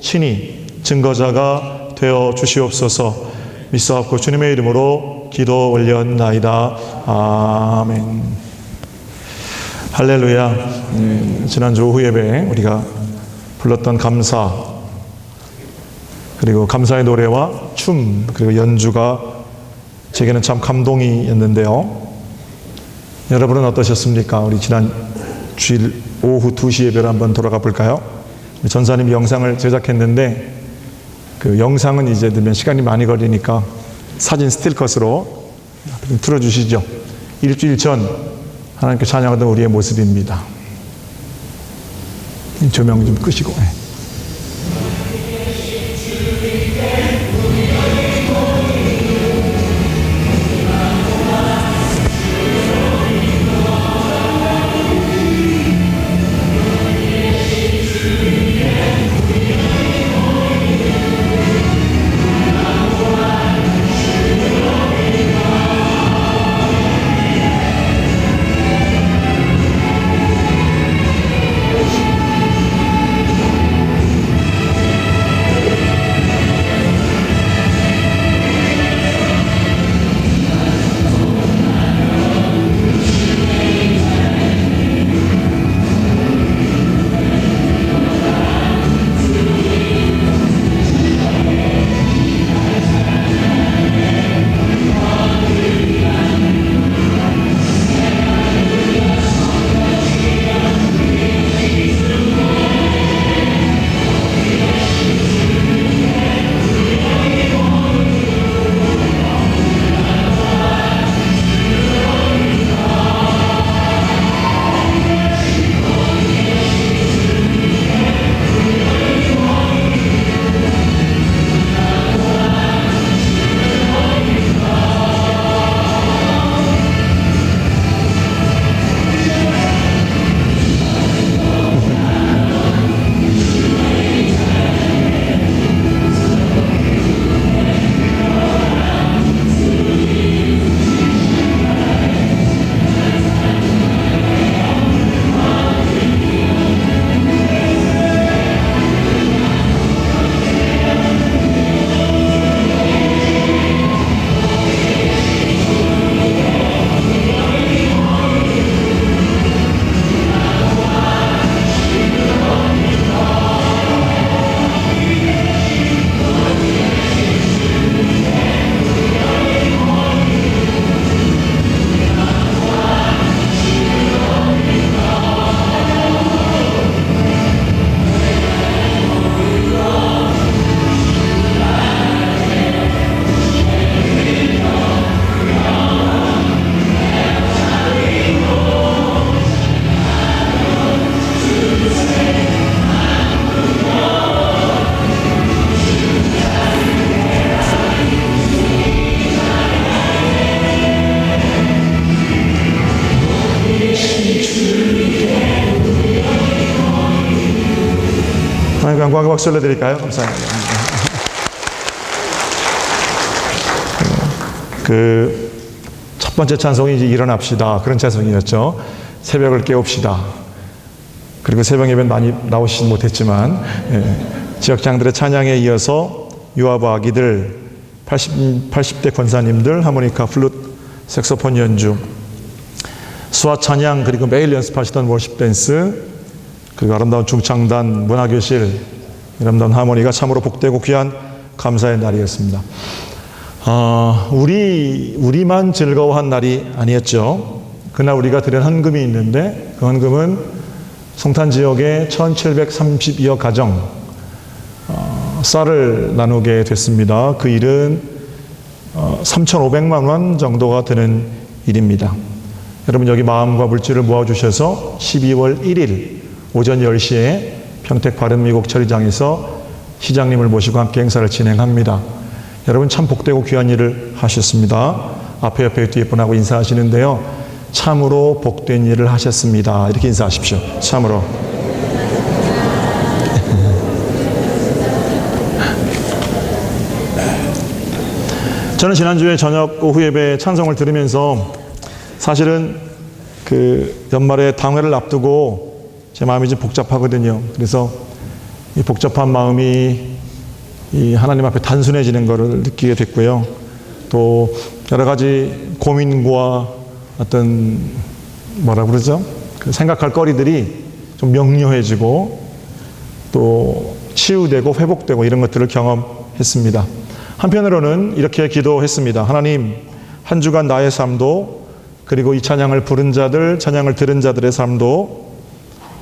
친히 증거자가 되어 주시옵소서. 믿사옵고 주님의 이름으로 기도 올렸나이다. 아멘. 할렐루야. 지난주 오후 예배에 우리가 불렀던 감사, 그리고 감사의 노래와 춤, 그리고 연주가 제게는 참 감동이었는데요. 여러분은 어떠셨습니까? 우리 지난 주일 오후 2시 예배를 한번 돌아가 볼까요? 전사님이 영상을 제작했는데 그 영상은 이제 넣으면 시간이 많이 걸리니까 사진 스틸컷으로 틀어주시죠. 일주일 전 하나님께 찬양하던 우리의 모습입니다. 조명 좀 끄시고. 영광의 박수 올려드릴까요? 감사합니다. 그 첫 번째 찬송이 이제 일어납시다, 그런 찬송이었죠. 새벽을 깨웁시다. 그리고 새벽 예배는 많이 나오시지 못했지만 지역장들의 찬양에 이어서 유아부 아기들, 80대 권사님들, 하모니카, 플룻, 색소폰 연주, 수화 찬양, 그리고 매일 연습하시던 워십 댄스, 그리고 아름다운 중창단, 문화교실, 아름다운 하모니가 참으로 복되고 귀한 감사의 날이었습니다. 우리만 즐거워한 날이 아니었죠. 그날 우리가 드린 헌금이 있는데 그 헌금은 송탄 지역의 1732여 가정 쌀을 나누게 됐습니다. 그 일은 3,500만 원 정도가 되는 일입니다. 여러분 여기 마음과 물질을 모아주셔서 12월 1일 오전 10시에 평택 바른미국 처리장에서 시장님을 모시고 함께 행사를 진행합니다. 여러분 참 복되고 귀한 일을 하셨습니다. 앞에 옆에 뒤에 분하고 인사하시는데요. 참으로 복된 일을 하셨습니다. 이렇게 인사하십시오. 참으로. 저는 지난주에 저녁 오후 예배 찬송을 들으면서 사실은 그 연말에 당회를 앞두고 제 마음이 좀 복잡하거든요. 그래서 이 복잡한 마음이 이 하나님 앞에 단순해지는 것을 느끼게 됐고요. 또 여러 가지 고민과 어떤 뭐라 그러죠? 그 생각할 거리들이 좀 명료해지고 또 치유되고 회복되고 이런 것들을 경험했습니다. 한편으로는 이렇게 기도했습니다. 하나님, 한 주간 나의 삶도 그리고 이 찬양을 부른 자들, 찬양을 들은 자들의 삶도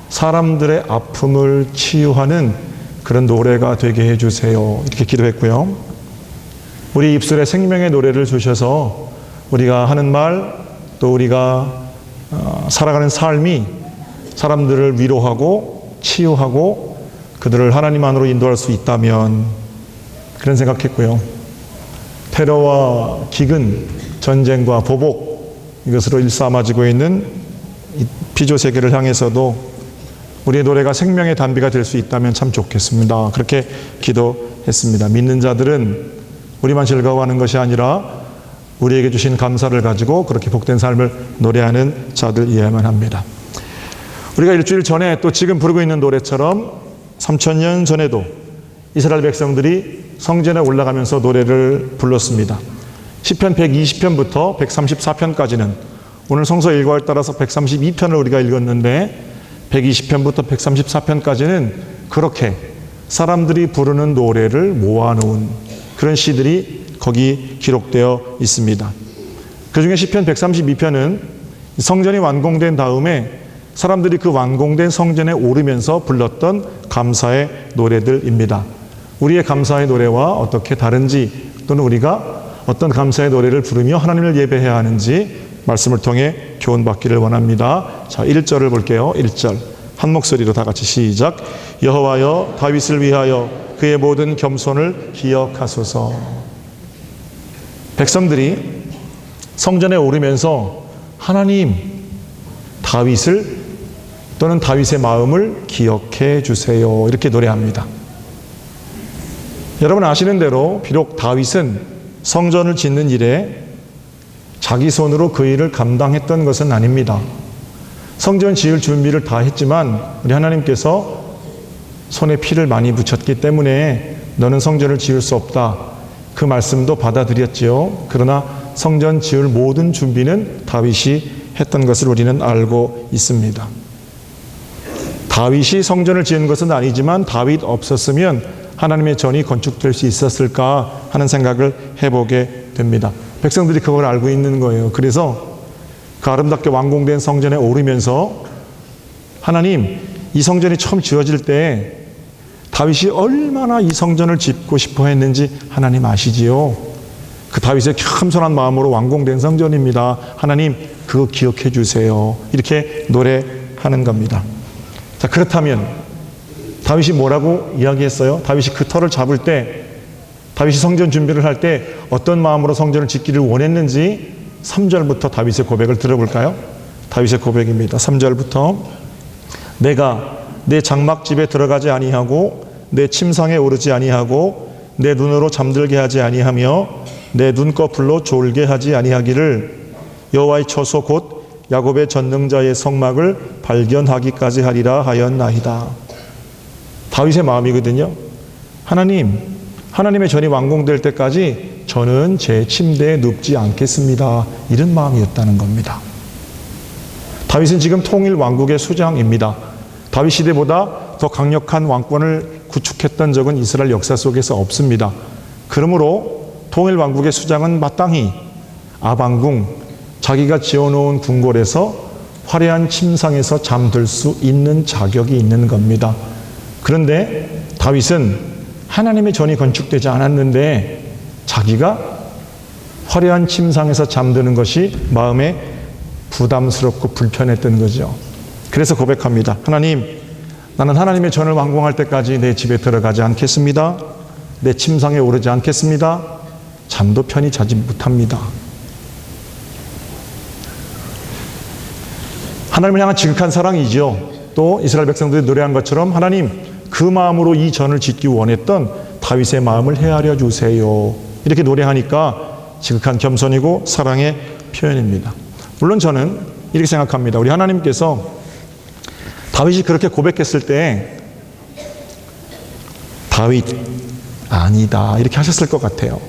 사람들의 아픔을 치유하는 그런 노래가 되게 해주세요. 이렇게 기도했고요. 우리 입술에 생명의 노래를 주셔서 우리가 하는 말, 또 우리가 살아가는 삶이 사람들을 위로하고 치유하고 그들을 하나님 안으로 인도할 수 있다면, 그런 생각했고요. 테러와 기근, 전쟁과 보복, 이것으로 일삼아지고 있는 이 피조 세계를 향해서도 우리의 노래가 생명의 단비가 될 수 있다면 참 좋겠습니다. 그렇게 기도했습니다. 믿는 자들은 우리만 즐거워하는 것이 아니라 우리에게 주신 감사를 가지고 그렇게 복된 삶을 노래하는 자들이어야만 합니다. 우리가 일주일 전에 또 지금 부르고 있는 노래처럼 3000년 전에도 이스라엘 백성들이 성전에 올라가면서 노래를 불렀습니다. 시편 120편부터 134편까지는 오늘 성서 일과에 따라서 132편을 우리가 읽었는데 120편부터 134편까지는 그렇게 사람들이 부르는 노래를 모아놓은 그런 시들이 거기 기록되어 있습니다. 그 중에 시편 132편은 성전이 완공된 다음에 사람들이 그 완공된 성전에 오르면서 불렀던 감사의 노래들입니다. 우리의 감사의 노래와 어떻게 다른지, 또는 우리가 어떤 감사의 노래를 부르며 하나님을 예배해야 하는지 말씀을 통해 교훈받기를 원합니다. 자, 1절을 볼게요. 1절 한 목소리로 다 같이 시작. 여호와여, 다윗을 위하여 그의 모든 겸손을 기억하소서. 백성들이 성전에 오르면서 하나님, 다윗을 또는 다윗의 마음을 기억해 주세요. 이렇게 노래합니다. 여러분 아시는 대로 비록 다윗은 성전을 짓는 일에 자기 손으로 그 일을 감당했던 것은 아닙니다. 성전 지을 준비를 다 했지만 우리 하나님께서 손에 피를 많이 묻혔기 때문에 너는 성전을 지을 수 없다, 그 말씀도 받아들였지요. 그러나 성전 지을 모든 준비는 다윗이 했던 것을 우리는 알고 있습니다. 다윗이 성전을 지은 것은 아니지만 다윗 없었으면 하나님의 전이 건축될 수 있었을까 하는 생각을 해보게 됩니다. 백성들이 그걸 알고 있는 거예요. 그래서 그 아름답게 완공된 성전에 오르면서 하나님, 이 성전이 처음 지어질 때 다윗이 얼마나 이 성전을 짓고 싶어 했는지 하나님 아시지요? 그 다윗의 겸손한 마음으로 완공된 성전입니다. 하나님, 그거 기억해 주세요. 이렇게 노래하는 겁니다. 자, 그렇다면 다윗이 뭐라고 이야기했어요? 다윗이 그 터를 잡을 때, 다윗이 성전 준비를 할 때 어떤 마음으로 성전을 짓기를 원했는지 3절부터 다윗의 고백을 들어볼까요? 다윗의 고백입니다. 3절부터 내가 내 장막집에 들어가지 아니하고 내 침상에 오르지 아니하고 내 눈으로 잠들게 하지 아니하며 내 눈꺼풀로 졸게 하지 아니하기를 여호와의 처소 곧 야곱의 전능자의 성막을 발견하기까지 하리라 하였나이다. 다윗의 마음이거든요. 하나님, 하나님의 전이 완공될 때까지 저는 제 침대에 눕지 않겠습니다. 이런 마음이었다는 겁니다. 다윗은 지금 통일 왕국의 수장입니다. 다윗 시대보다 더 강력한 왕권을 구축했던 적은 이스라엘 역사 속에서 없습니다. 그러므로 통일 왕국의 수장은 마땅히 아방궁, 자기가 지어놓은 궁궐에서 화려한 침상에서 잠들 수 있는 자격이 있는 겁니다. 그런데 다윗은 하나님의 전이 건축되지 않았는데 자기가 화려한 침상에서 잠드는 것이 마음에 부담스럽고 불편했던 거죠. 그래서 고백합니다. 하나님, 나는 하나님의 전을 완공할 때까지 내 집에 들어가지 않겠습니다. 내 침상에 오르지 않겠습니다. 잠도 편히 자지 못합니다. 하나님을 향한 지극한 사랑이지요. 또 이스라엘 백성들이 노래한 것처럼 하나님, 그 마음으로 이 전을 짓기 원했던 다윗의 마음을 헤아려 주세요. 이렇게 노래하니까 지극한 겸손이고 사랑의 표현입니다. 물론 저는 이렇게 생각합니다. 우리 하나님께서 다윗이 그렇게 고백했을 때 다윗 아니다 이렇게 하셨을 것 같아요.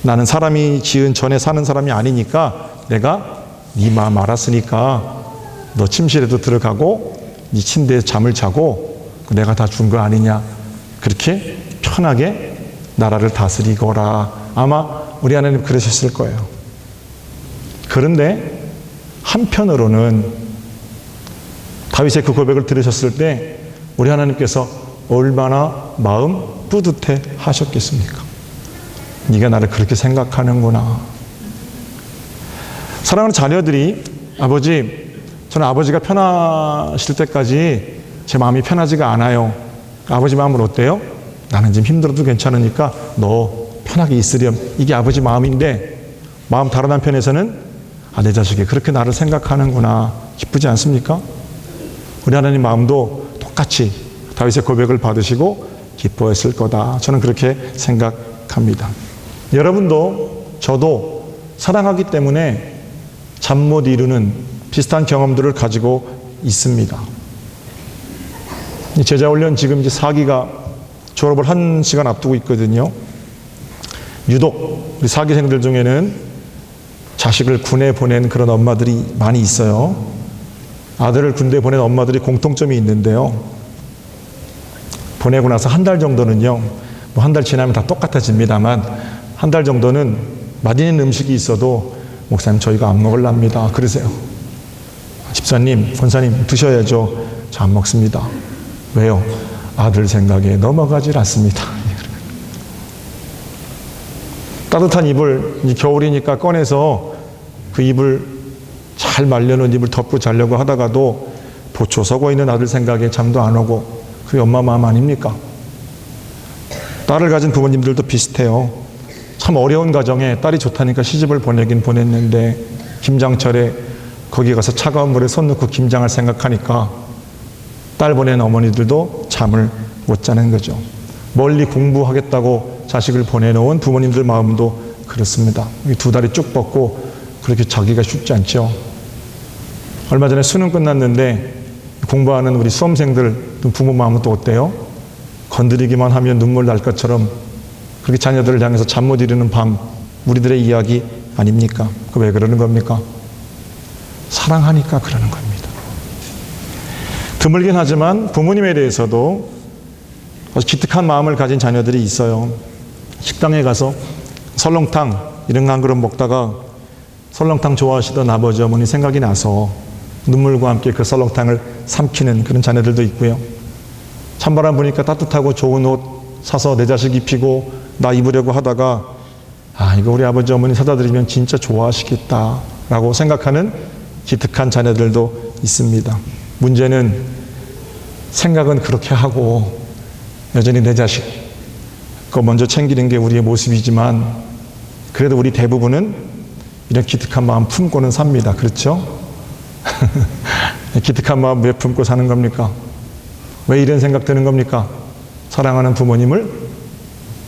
나는 사람이 지은 전에 사는 사람이 아니니까 내가 네 마음 알았으니까 너 침실에도 들어가고 네 침대에 잠을 자고 내가 다 준 거 아니냐. 그렇게 편하게 나라를 다스리거라. 아마 우리 하나님 그러셨을 거예요. 그런데 한편으로는 다윗의 그 고백을 들으셨을 때 우리 하나님께서 얼마나 마음 뿌듯해 하셨겠습니까? 네가 나를 그렇게 생각하는구나. 사랑하는 자녀들이 아버지, 저는 아버지가 편하실 때까지 제 마음이 편하지가 않아요. 아버지 마음은 어때요? 나는 지금 힘들어도 괜찮으니까 너 편하게 있으렴. 이게 아버지 마음인데 마음 다른 한편에서는 내 자식이 그렇게 나를 생각하는구나. 기쁘지 않습니까? 우리 하나님 마음도 똑같이 다윗의 고백을 받으시고 기뻐했을 거다. 저는 그렇게 생각합니다. 여러분도 저도 사랑하기 때문에 잠 못 이루는 비슷한 경험들을 가지고 있습니다. 제자훈련 지금 이제 4기가 졸업을 1시간 앞두고 있거든요. 유독 우리 4기생들 중에는 자식을 군에 보낸 그런 엄마들이 많이 있어요. 아들을 군대에 보낸 엄마들이 공통점이 있는데요. 보내고 나서 한 달 정도는요, 뭐 한 달 지나면 다 똑같아집니다만 한 달 정도는 맛있는 음식이 있어도 목사님 저희가 안 먹을랍니다. 그러세요. 집사님, 권사님 드셔야죠. 저 안 먹습니다. 왜요? 아들 생각에 넘어가질 않습니다. 따뜻한 이불, 겨울이니까 꺼내서 그 이불 잘 말려놓은 이불 덮고 자려고 하다가도 보초 서고 있는 아들 생각에 잠도 안 오고 그게 엄마 마음 아닙니까? 딸을 가진 부모님들도 비슷해요. 참 어려운 가정에 딸이 좋다니까 시집을 보내긴 보냈는데 김장철에 거기 가서 차가운 물에 손 넣고 김장할 생각하니까 딸 보낸 어머니들도 잠을 못 자는 거죠. 멀리 공부하겠다고 자식을 보내놓은 부모님들 마음도 그렇습니다. 두 다리 쭉 뻗고 그렇게 자기가 쉽지 않죠. 얼마 전에 수능 끝났는데 공부하는 우리 수험생들 부모 마음은 또 어때요? 건드리기만 하면 눈물 날 것처럼 그렇게 자녀들을 향해서 잠 못 이루는 밤, 우리들의 이야기 아닙니까? 그 왜 그러는 겁니까? 사랑하니까 그러는 겁니다. 드물긴 하지만 부모님에 대해서도 기특한 마음을 가진 자녀들이 있어요. 식당에 가서 설렁탕 이런 한 그릇 먹다가 설렁탕 좋아하시던 아버지 어머니 생각이 나서 눈물과 함께 그 설렁탕을 삼키는 그런 자녀들도 있고요. 찬바람 부니까 따뜻하고 좋은 옷 사서 내 자식 입히고 나 입으려고 하다가 이거 우리 아버지 어머니 사다 드리면 진짜 좋아하시겠다 라고 생각하는 기특한 자녀들도 있습니다. 문제는 생각은 그렇게 하고 여전히 내 자식 거 먼저 챙기는 게 우리의 모습이지만 그래도 우리 대부분은 이런 기특한 마음 품고는 삽니다. 그렇죠? 기특한 마음 왜 품고 사는 겁니까? 왜 이런 생각 드는 겁니까? 사랑하는 부모님을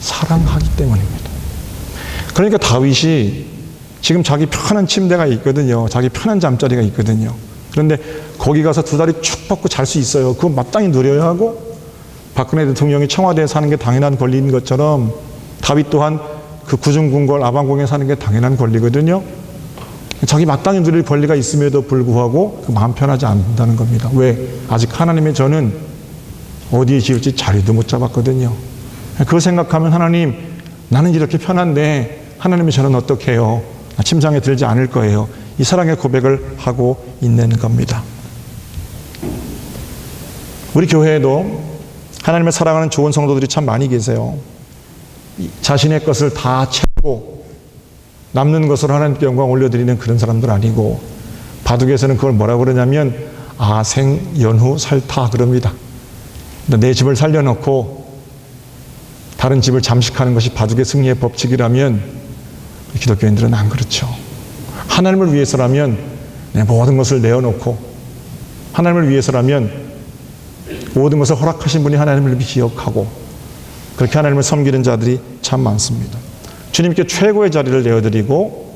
사랑하기 때문입니다. 그러니까 다윗이 지금 자기 편한 침대가 있거든요. 자기 편한 잠자리가 있거든요. 그런데 거기 가서 두 다리 쭉 뻗고 잘 수 있어요. 그거 마땅히 누려야 하고 박근혜 대통령이 청와대에 사는 게 당연한 권리인 것처럼 다윗 또한 그 구중궁궐 아방궁에 사는 게 당연한 권리거든요. 자기 마땅히 누릴 권리가 있음에도 불구하고 그 마음 편하지 않는다는 겁니다. 왜? 아직 하나님의 저는 어디에 지을지 자리도 못 잡았거든요. 그거 생각하면 하나님, 나는 이렇게 편한데 하나님의 저는 어떻게 해요? 침상에 들지 않을 거예요. 이 사랑의 고백을 하고 있는 겁니다. 우리 교회에도 하나님을 사랑하는 좋은 성도들이 참 많이 계세요. 자신의 것을 다 채우고 남는 것으로 하나님께 영광 올려드리는 그런 사람들 아니고 바둑에서는 그걸 뭐라고 그러냐면 아생, 연후, 살타 그럽니다. 내 집을 살려놓고 다른 집을 잠식하는 것이 바둑의 승리의 법칙이라면 기독교인들은 안 그렇죠. 하나님을 위해서라면 내 모든 것을 내어놓고 하나님을 위해서라면 모든 것을 허락하신 분이 하나님을 기억하고 그렇게 하나님을 섬기는 자들이 참 많습니다. 주님께 최고의 자리를 내어드리고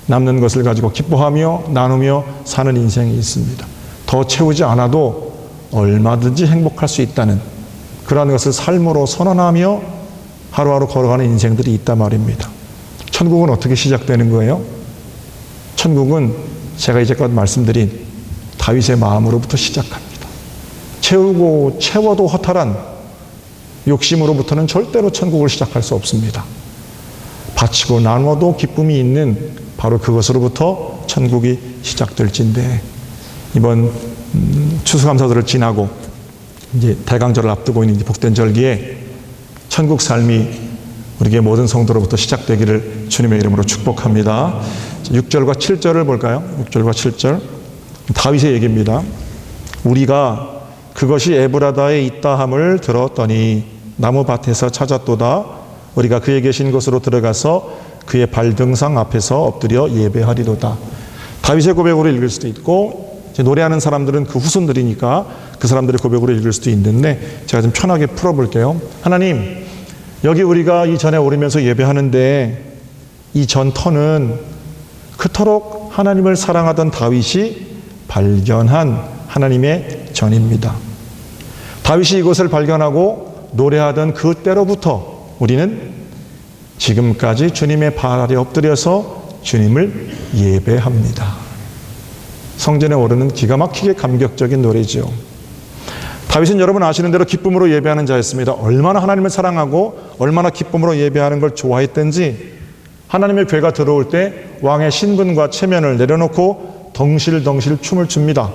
남는 것을 가지고 기뻐하며 나누며 사는 인생이 있습니다. 더 채우지 않아도 얼마든지 행복할 수 있다는 그러한 것을 삶으로 선언하며 하루하루 걸어가는 인생들이 있단 말입니다. 천국은 어떻게 시작되는 거예요? 천국은 제가 이제껏 말씀드린 다윗의 마음으로부터 시작합니다. 채워도 허탈한 욕심으로부터는 절대로 천국을 시작할 수 없습니다. 바치고 나눠도 기쁨이 있는 바로 그것으로부터 천국이 시작될진데, 이번 추수감사절을 지나고 이제 대강절을 앞두고 있는 복된 절기에 천국 삶이 우리에게 모든 성도로부터 시작되기를 주님의 이름으로 축복합니다. 6절과 7절을 볼까요? 6절과 7절. 다윗의 얘기입니다. 우리가 그것이 에브라다에 있다함을 들었더니 나무밭에서 찾았도다. 우리가 그에 계신 곳으로 들어가서 그의 발등상 앞에서 엎드려 예배하리로다. 다윗의 고백으로 읽을 수도 있고, 노래하는 사람들은 그 후손들이니까 그 사람들의 고백으로 읽을 수도 있는데, 제가 좀 편하게 풀어볼게요. 하나님, 여기 우리가 이 전에 오르면서 예배하는데 이 전터는 그토록 하나님을 사랑하던 다윗이 발견한 하나님의 전입니다. 다윗이 이것을 발견하고 노래하던 그때로부터 우리는 지금까지 주님의 발 아래 엎드려서 주님을 예배합니다. 성전에 오르는 기가 막히게 감격적인 노래죠. 다윗은 여러분 아시는 대로 기쁨으로 예배하는 자였습니다. 얼마나 하나님을 사랑하고 얼마나 기쁨으로 예배하는 걸 좋아했던지, 하나님의 괴가 들어올 때 왕의 신분과 체면을 내려놓고 덩실덩실 춤을 춥니다.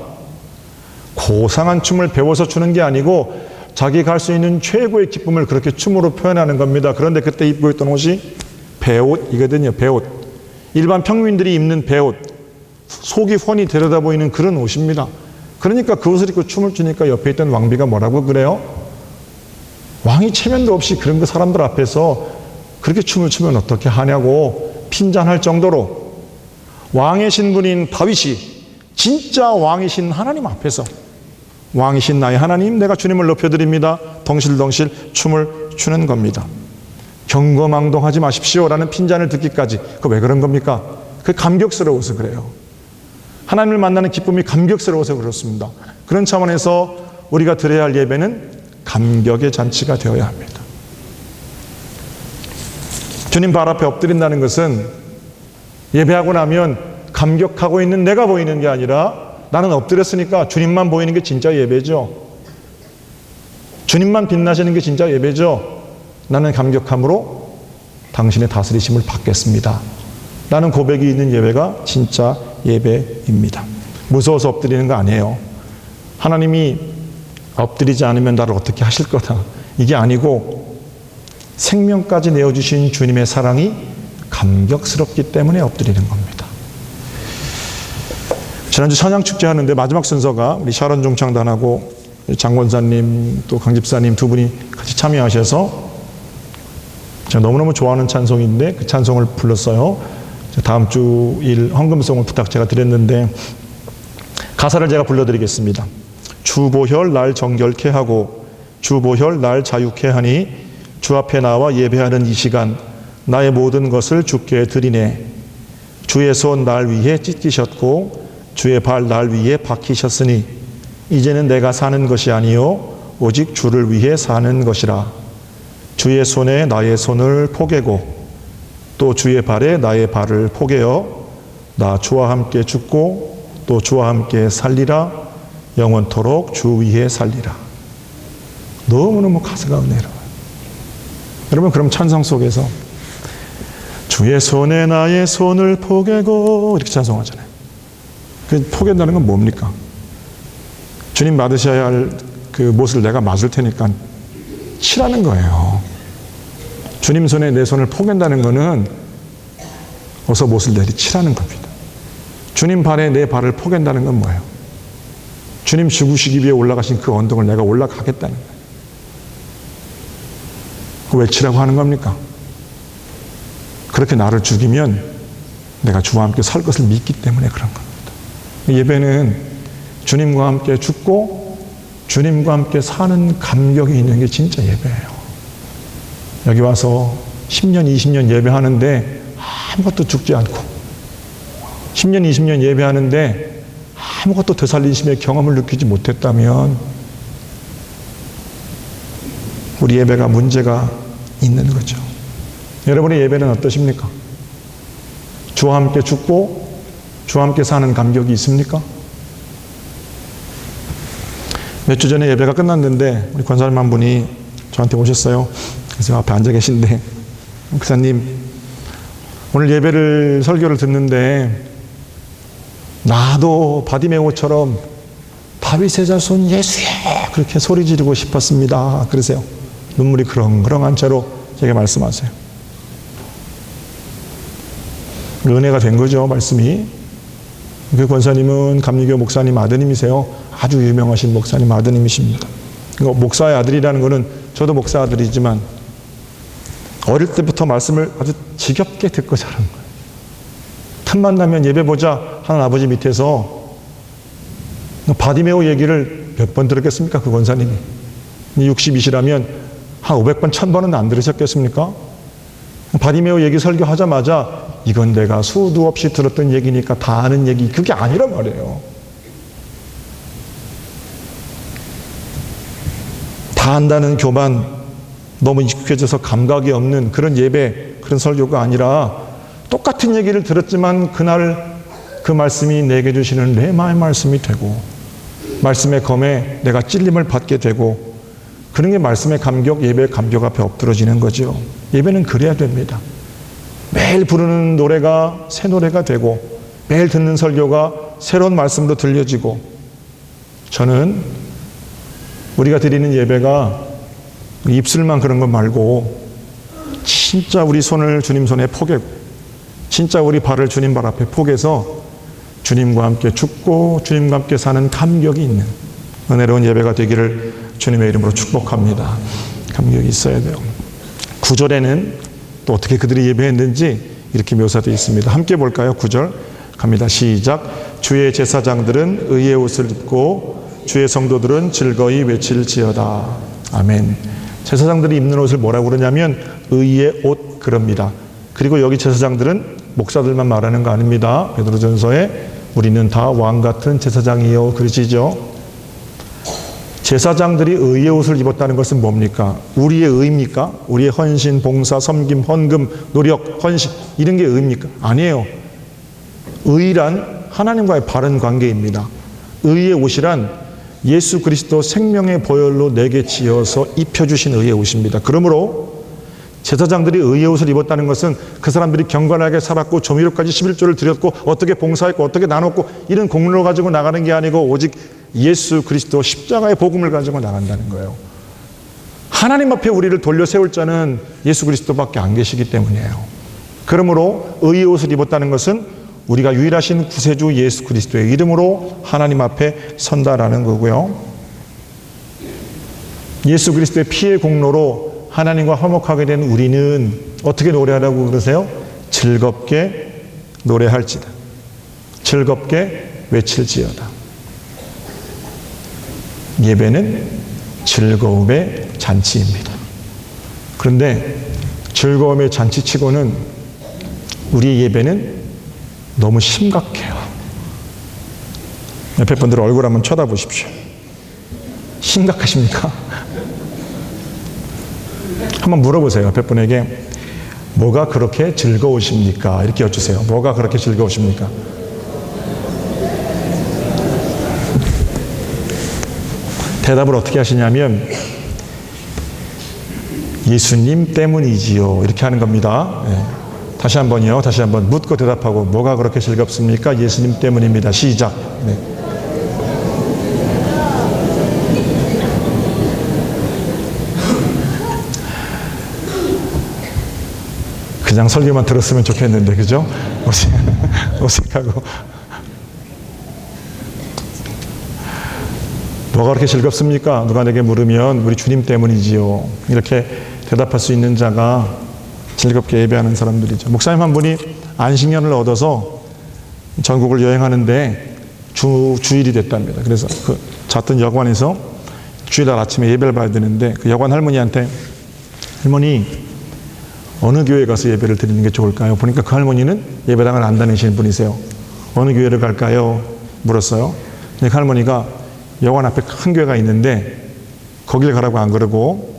고상한 춤을 배워서 추는 게 아니고 자기가 할 수 있는 최고의 기쁨을 그렇게 춤으로 표현하는 겁니다. 그런데 그때 입고 있던 옷이 배옷이거든요. 배옷. 일반 평민들이 입는 배옷, 속이 훤히 들여다 보이는 그런 옷입니다. 그러니까 그 옷을 입고 춤을 추니까 옆에 있던 왕비가 뭐라고 그래요? 왕이 체면도 없이 그런 그 사람들 앞에서 그렇게 춤을 추면 어떻게 하냐고 핀잔할 정도로 왕의 신분인 다윗이 진짜 왕이신 하나님 앞에서, 왕이신 나의 하나님, 내가 주님을 높여드립니다, 덩실덩실 춤을 추는 겁니다. 경거망동하지 마십시오라는 핀잔을 듣기까지. 그거 왜 그런 겁니까? 그게 감격스러워서 그래요. 하나님을 만나는 기쁨이 감격스러워서 그렇습니다. 그런 차원에서 우리가 드려야 할 예배는 감격의 잔치가 되어야 합니다. 주님 발 앞에 엎드린다는 것은 예배하고 나면 감격하고 있는 내가 보이는 게 아니라, 나는 엎드렸으니까 주님만 보이는 게 진짜 예배죠. 주님만 빛나시는 게 진짜 예배죠. 나는 감격함으로 당신의 다스리심을 받겠습니다 라는 고백이 있는 예배가 진짜 예배입니다. 무서워서 엎드리는 거 아니에요. 하나님이 엎드리지 않으면 나를 어떻게 하실 거다, 이게 아니고 생명까지 내어주신 주님의 사랑이 감격스럽기 때문에 엎드리는 겁니다. 지난주 찬양축제 하는데 마지막 순서가 우리 샤론 종창단하고 장권사님 또 강집사님 두 분이 같이 참여하셔서 제가 너무너무 좋아하는 찬송인데 그 찬송을 불렀어요. 다음 주 일 헌금송을 부탁 제가 드렸는데 가사를 제가 불러드리겠습니다. 주보혈 날 정결케 하고 주보혈 날 자유케 하니 주 앞에 나와 예배하는 이 시간 나의 모든 것을 주께 드리네. 주의 손 날 위에 찢기셨고 주의 발 날 위에 박히셨으니 이제는 내가 사는 것이 아니요 오직 주를 위해 사는 것이라. 주의 손에 나의 손을 포개고 또 주의 발에 나의 발을 포개어 나 주와 함께 죽고 또 주와 함께 살리라. 영원토록 주 위에 살리라. 너무너무 가사가 은혜로워요. 여러분, 그럼 찬송 속에서 주의 손에 나의 손을 포개고 이렇게 찬송하잖아요. 그 포개한다는 건 뭡니까? 주님 맞으셔야 할 그 못을 내가 맞을 테니까 치라는 거예요. 주님 손에 내 손을 포갠다는 거는 어서 못을 내리치라는 겁니다. 주님 발에 내 발을 포갠다는 건 뭐예요? 주님 죽으시기 위해 올라가신 그 언덕을 내가 올라가겠다는 거예요. 그 외치라고 하는 겁니까? 그렇게 나를 죽이면 내가 주와 함께 살 것을 믿기 때문에 그런 겁니다. 예배는 주님과 함께 죽고 주님과 함께 사는 감격이 있는 게 진짜 예배예요. 여기 와서 10년, 20년 예배하는데 아무것도 죽지 않고 10년, 20년 예배하는데 아무것도 되살리심의 경험을 느끼지 못했다면 우리 예배가 문제가 있는 거죠. 여러분의 예배는 어떠십니까? 주와 함께 죽고 주와 함께 사는 감격이 있습니까? 몇 주 전에 예배가 끝났는데 우리 권사님 한 분이 저한테 오셨어요. 그래서 앞에 앉아 계신데, 목사님, 오늘 예배를 설교를 듣는데 나도 바디메오처럼 다윗의 자손 예수야 그렇게 소리 지르고 싶었습니다. 그러세요. 눈물이 그렁그렁한 채로 제게 말씀하세요. 은혜가 된 거죠, 말씀이. 그 권사님은 감리교 목사님 아드님이세요. 아주 유명하신 목사님 아드님이십니다. 목사의 아들이라는 것은 저도 목사 아들이지만 어릴 때부터 말씀을 아주 지겹게 듣고 자란 거예요. 틈만 나면 예배 보자 하는 아버지 밑에서 바디메오 얘기를 몇 번 들었겠습니까? 그 권사님이. 60이시라면 한 500번, 1000번은 안 들으셨겠습니까? 바디메오 얘기 설교하자마자 이건 내가 수도 없이 들었던 얘기니까 다 아는 얘기, 그게 아니란 말이에요. 다 안다는 교만, 너무 익숙해져서 감각이 없는 그런 예배, 그런 설교가 아니라 똑같은 얘기를 들었지만 그날 그 말씀이 내게 주시는 레마의 말씀이 되고 말씀의 검에 내가 찔림을 받게 되고 그런 게 말씀의 감격, 예배의 감격 앞에 엎드러지는 거죠. 예배는 그래야 됩니다. 매일 부르는 노래가 새 노래가 되고 매일 듣는 설교가 새로운 말씀으로 들려지고, 저는 우리가 드리는 예배가 입술만 그런 것 말고 진짜 우리 손을 주님 손에 포개고 진짜 우리 발을 주님 발 앞에 포개서 주님과 함께 죽고 주님과 함께 사는 감격이 있는 은혜로운 예배가 되기를 주님의 이름으로 축복합니다. 감격이 있어야 돼요. 9절에는 또 어떻게 그들이 예배했는지 이렇게 묘사되어 있습니다. 함께 볼까요? 9절 갑니다. 시작. 주의 제사장들은 의의 옷을 입고 주의 성도들은 즐거이 외칠지어다. 아멘. 제사장들이 입는 옷을 뭐라고 그러냐면 의의 옷 그럽니다. 그리고 여기 제사장들은 목사들만 말하는 거 아닙니다. 베드로전서에 우리는 다 왕 같은 제사장이요 그러시죠. 제사장들이 의의 옷을 입었다는 것은 뭡니까? 우리의 의입니까? 우리의 헌신, 봉사, 섬김, 헌금, 노력, 헌신 이런 게 의입니까? 아니에요. 의란 하나님과의 바른 관계입니다. 의의 옷이란 예수 그리스도 생명의 보혈로 내게 지어서 입혀주신 의의 옷입니다. 그러므로 제사장들이 의의 옷을 입었다는 것은 그 사람들이 경건하게 살았고 조미료까지 11조를 드렸고 어떻게 봉사했고 어떻게 나눴고 이런 공로를 가지고 나가는 게 아니고 오직 예수 그리스도 십자가의 복음을 가지고 나간다는 거예요. 하나님 앞에 우리를 돌려 세울 자는 예수 그리스도밖에 안 계시기 때문이에요. 그러므로 의의 옷을 입었다는 것은 우리가 유일하신 구세주 예수 그리스도의 이름으로 하나님 앞에 선다라는 거고요. 예수 그리스도의 피의 공로로 하나님과 화목하게 된 우리는 어떻게 노래하라고 그러세요? 즐겁게 노래할지다. 즐겁게 외칠지어다. 예배는 즐거움의 잔치입니다. 그런데 즐거움의 잔치치고는 우리의 예배는 너무 심각해요. 옆에 분들 얼굴 한번 쳐다보십시오. 심각하십니까? 한번 물어보세요. 옆에 분에게 뭐가 그렇게 즐거우십니까? 이렇게 여쭈세요. 뭐가 그렇게 즐거우십니까? 대답을 어떻게 하시냐면 예수님 때문이지요. 이렇게 하는 겁니다. 네. 다시 한번요. 다시 한번 묻고 대답하고 뭐가 그렇게 즐겁습니까? 예수님 때문입니다. 시작. 네. 그냥 설교만 들었으면 좋겠는데, 그죠? 어색하고. 뭐가 그렇게 즐겁습니까? 누가 내게 물으면 우리 주님 때문이지요. 이렇게 대답할 수 있는 자가 즐겁게 예배하는 사람들이죠. 목사님 한 분이 안식년을 얻어서 전국을 여행하는데 주일이 됐답니다. 그래서 그 잤던 여관에서 주일날 아침에 예배를 봐야 되는데 그 여관 할머니한테 할머니 어느 교회 가서 예배를 드리는 게 좋을까요? 보니까 그 할머니는 예배당을 안 다니시는 분이세요. 어느 교회를 갈까요? 물었어요. 그 할머니가 여관 앞에 큰 교회가 있는데 거길 가라고 안 그러고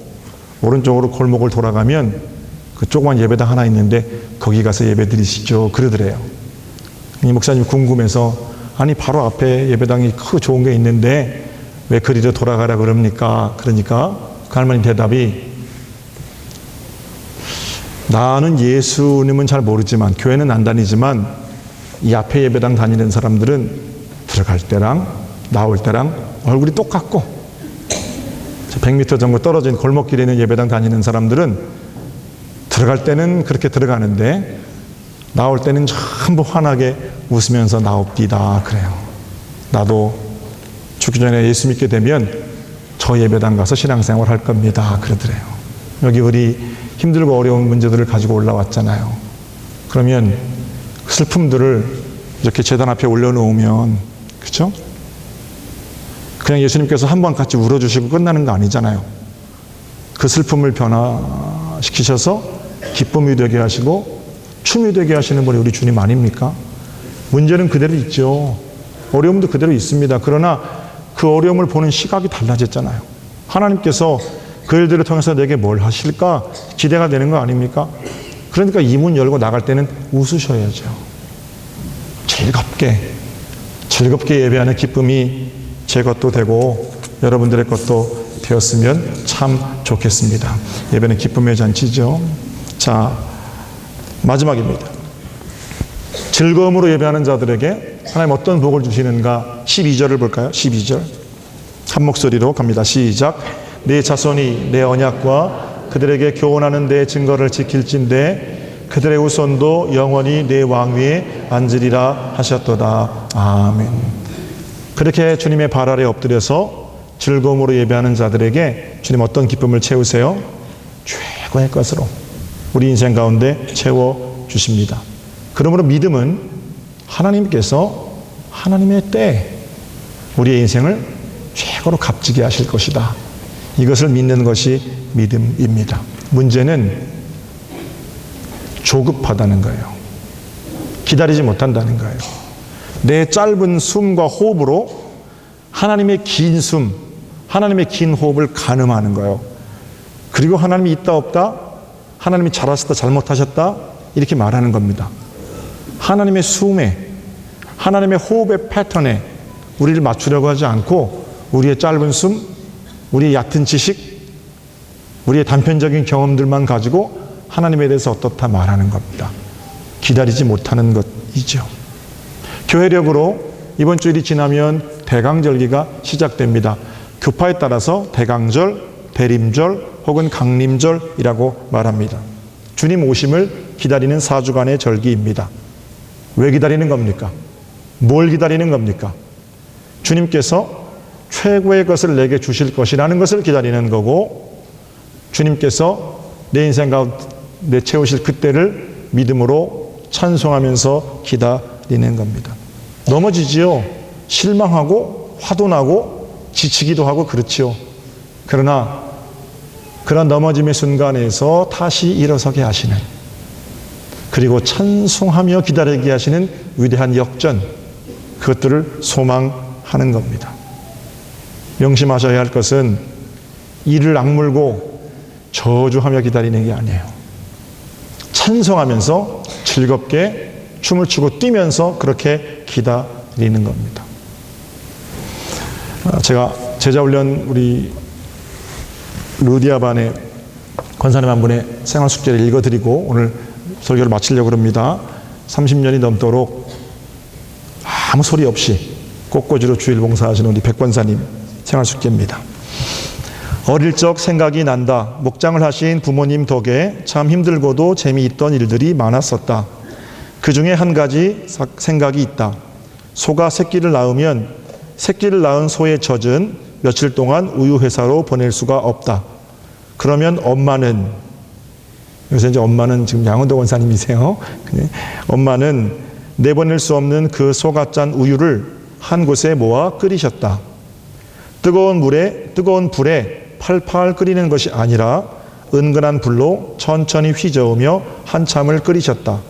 오른쪽으로 골목을 돌아가면 그 조그만 예배당 하나 있는데 거기 가서 예배 드리시죠. 그러더래요. 이 목사님 궁금해서 아니 바로 앞에 예배당이 크고 좋은 게 있는데 왜 그리로 돌아가라 그럽니까? 그러니까 그 할머니 대답이 나는 예수님은 잘 모르지만 교회는 안 다니지만 이 앞에 예배당 다니는 사람들은 들어갈 때랑 나올 때랑 얼굴이 똑같고 100m 정도 떨어진 골목길에 있는 예배당 다니는 사람들은 들어갈 때는 그렇게 들어가는데 나올 때는 전부 환하게 웃으면서 나옵디다 그래요. 나도 죽기 전에 예수 믿게 되면 저 예배당 가서 신앙생활 할 겁니다 그러더래요. 여기 우리 힘들고 어려운 문제들을 가지고 올라왔잖아요. 그러면 그 슬픔들을 이렇게 제단 앞에 올려놓으면 그렇죠? 그냥 예수님께서 한 번 같이 울어주시고 끝나는 거 아니잖아요. 그 슬픔을 변화시키셔서 기쁨이 되게 하시고 춤이 되게 하시는 분이 우리 주님 아닙니까? 문제는 그대로 있죠. 어려움도 그대로 있습니다. 그러나 그 어려움을 보는 시각이 달라졌잖아요. 하나님께서 그 일들을 통해서 내게 뭘 하실까 기대가 되는 거 아닙니까? 그러니까 이 문 열고 나갈 때는 웃으셔야죠. 즐겁게 예배하는 기쁨이 제 것도 되고 여러분들의 것도 되었으면 참 좋겠습니다. 예배는 기쁨의 잔치죠. 자, 마지막입니다. 즐거움으로 예배하는 자들에게 하나님 어떤 복을 주시는가 12절을 볼까요? 12절 한 목소리로 갑니다. 시작. 내 자손이 내 언약과 그들에게 교훈하는 내 증거를 지킬진대 그들의 후손도 영원히 내 왕위에 앉으리라 하셨도다. 아멘. 그렇게 주님의 발 아래 엎드려서 즐거움으로 예배하는 자들에게 주님 어떤 기쁨을 채우세요? 최고의 것으로 우리 인생 가운데 채워주십니다. 그러므로 믿음은 하나님께서 하나님의 때에 우리의 인생을 최고로 값지게 하실 것이다. 이것을 믿는 것이 믿음입니다. 문제는 조급하다는 거예요. 기다리지 못한다는 거예요. 내 짧은 숨과 호흡으로 하나님의 긴 숨, 하나님의 긴 호흡을 가늠하는 거예요. 그리고 하나님이 있다 없다, 하나님이 잘하셨다 잘못하셨다 이렇게 말하는 겁니다. 하나님의 숨에, 하나님의 호흡의 패턴에 우리를 맞추려고 하지 않고 우리의 짧은 숨, 우리의 얕은 지식, 우리의 단편적인 경험들만 가지고 하나님에 대해서 어떻다 말하는 겁니다. 기다리지 못하는 것이죠. 교회력으로 이번 주일이 지나면 대강절기가 시작됩니다. 교파에 따라서 대강절, 대림절 혹은 강림절이라고 말합니다. 주님 오심을 기다리는 4주간의 절기입니다. 왜 기다리는 겁니까? 뭘 기다리는 겁니까? 주님께서 최고의 것을 내게 주실 것이라는 것을 기다리는 거고 주님께서 내 인생 가운데 채우실 그때를 믿음으로 찬송하면서 기다리는 겁니다. 넘어지지요. 실망하고 화도 나고 지치기도 하고 그렇지요. 그러나 그런 넘어짐의 순간에서 다시 일어서게 하시는 그리고 찬송하며 기다리게 하시는 위대한 역전 그것들을 소망하는 겁니다. 명심하셔야 할 것은 이를 악물고 저주하며 기다리는 게 아니에요. 찬송하면서 즐겁게 춤을 추고 뛰면서 그렇게 기다리는 겁니다. 제가 제자훈련 우리 루디아반의 권사님 한 분의 생활 숙제를 읽어드리고 오늘 설교를 마치려고 합니다. 30년이 넘도록 아무 소리 없이 꽃꽂이로 주일 봉사하시는 우리 백 권사님 생활 숙제입니다. 어릴 적 생각이 난다. 목장을 하신 부모님 덕에 참 힘들고도 재미있던 일들이 많았었다. 그 중에 한 가지 생각이 있다. 소가 새끼를 낳으면 새끼를 낳은 소의 젖은 며칠 동안 우유회사로 보낼 수가 없다. 그러면 엄마는, 여기서 이제 엄마는 지금 양원도 원사님이세요. 엄마는 내보낼 수 없는 그 소가 짠 우유를 한 곳에 모아 끓이셨다. 뜨거운 불에 팔팔 끓이는 것이 아니라 은근한 불로 천천히 휘저으며 한참을 끓이셨다.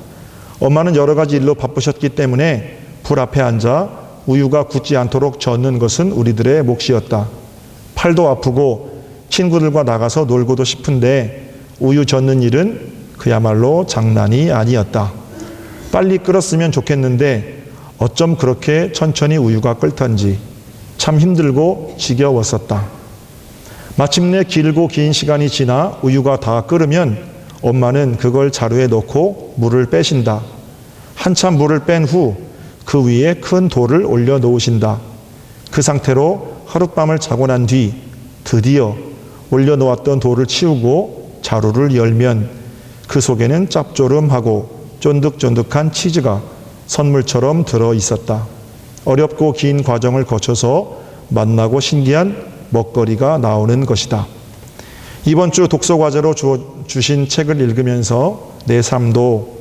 엄마는 여러 가지 일로 바쁘셨기 때문에 불 앞에 앉아 우유가 굳지 않도록 젓는 것은 우리들의 몫이었다. 팔도 아프고 친구들과 나가서 놀고도 싶은데 우유 젓는 일은 그야말로 장난이 아니었다. 빨리 끓었으면 좋겠는데 어쩜 그렇게 천천히 우유가 끓던지 참 힘들고 지겨웠었다. 마침내 길고 긴 시간이 지나 우유가 다 끓으면 엄마는 그걸 자루에 넣고 물을 빼신다. 한참 물을 뺀 후 그 위에 큰 돌을 올려 놓으신다. 그 상태로 하룻밤을 자고 난 뒤 드디어 올려놓았던 돌을 치우고 자루를 열면 그 속에는 짭조름하고 쫀득쫀득한 치즈가 선물처럼 들어 있었다. 어렵고 긴 과정을 거쳐서 맛나고 신기한 먹거리가 나오는 것이다. 이번 주 독서 과제로 주신 책을 읽으면서 내 삶도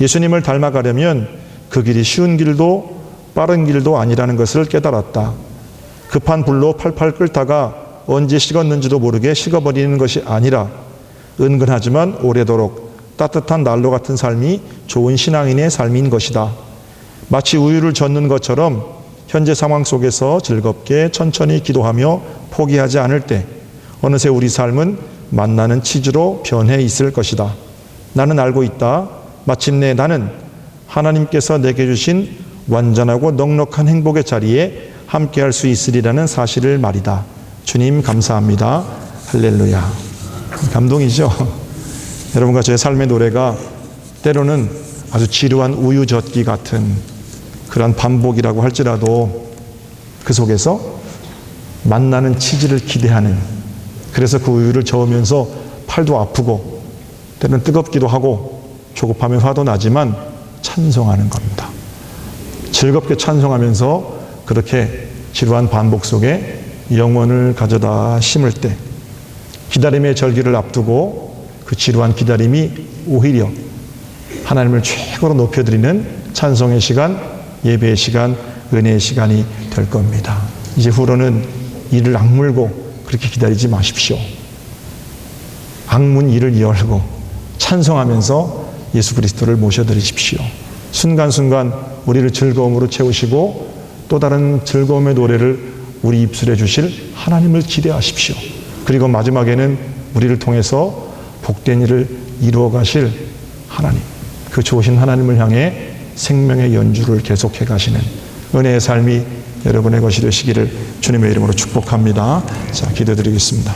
예수님을 닮아가려면 그 길이 쉬운 길도 빠른 길도 아니라는 것을 깨달았다. 급한 불로 팔팔 끓다가 언제 식었는지도 모르게 식어버리는 것이 아니라 은근하지만 오래도록 따뜻한 난로 같은 삶이 좋은 신앙인의 삶인 것이다. 마치 우유를 젓는 것처럼 현재 상황 속에서 즐겁게 천천히 기도하며 포기하지 않을 때 어느새 우리 삶은 만나는 치즈로 변해 있을 것이다. 나는 알고 있다. 마침내 나는 하나님께서 내게 주신 완전하고 넉넉한 행복의 자리에 함께할 수 있으리라는 사실을 말이다. 주님 감사합니다. 할렐루야. 감동이죠. 여러분과 제 삶의 노래가 때로는 아주 지루한 우유 젓기 같은 그런 반복이라고 할지라도 그 속에서 만나는 치즈를 기대하는, 그래서 그 우유를 저으면서 팔도 아프고 때로는 뜨겁기도 하고 조급하면 화도 나지만 찬송하는 겁니다. 즐겁게 찬송하면서 그렇게 지루한 반복 속에 영혼을 가져다 심을 때 기다림의 절기를 앞두고 그 지루한 기다림이 오히려 하나님을 최고로 높여드리는 찬송의 시간, 예배의 시간, 은혜의 시간이 될 겁니다. 이제 후로는 이를 악물고 그렇게 기다리지 마십시오. 악문 이를 열고 찬송하면서 예수 그리스도를 모셔드리십시오. 순간순간 우리를 즐거움으로 채우시고 또 다른 즐거움의 노래를 우리 입술에 주실 하나님을 기대하십시오. 그리고 마지막에는 우리를 통해서 복된 일을 이루어 가실 하나님, 그 좋으신 하나님을 향해 생명의 연주를 계속해 가시는 은혜의 삶이 여러분의 것이 되시기를 주님의 이름으로 축복합니다. 자, 기도드리겠습니다.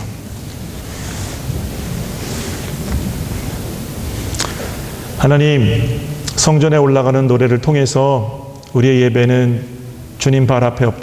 하나님, 성전에 올라가는 노래를 통해서 우리의 예배는 주님 발 앞에 엎드려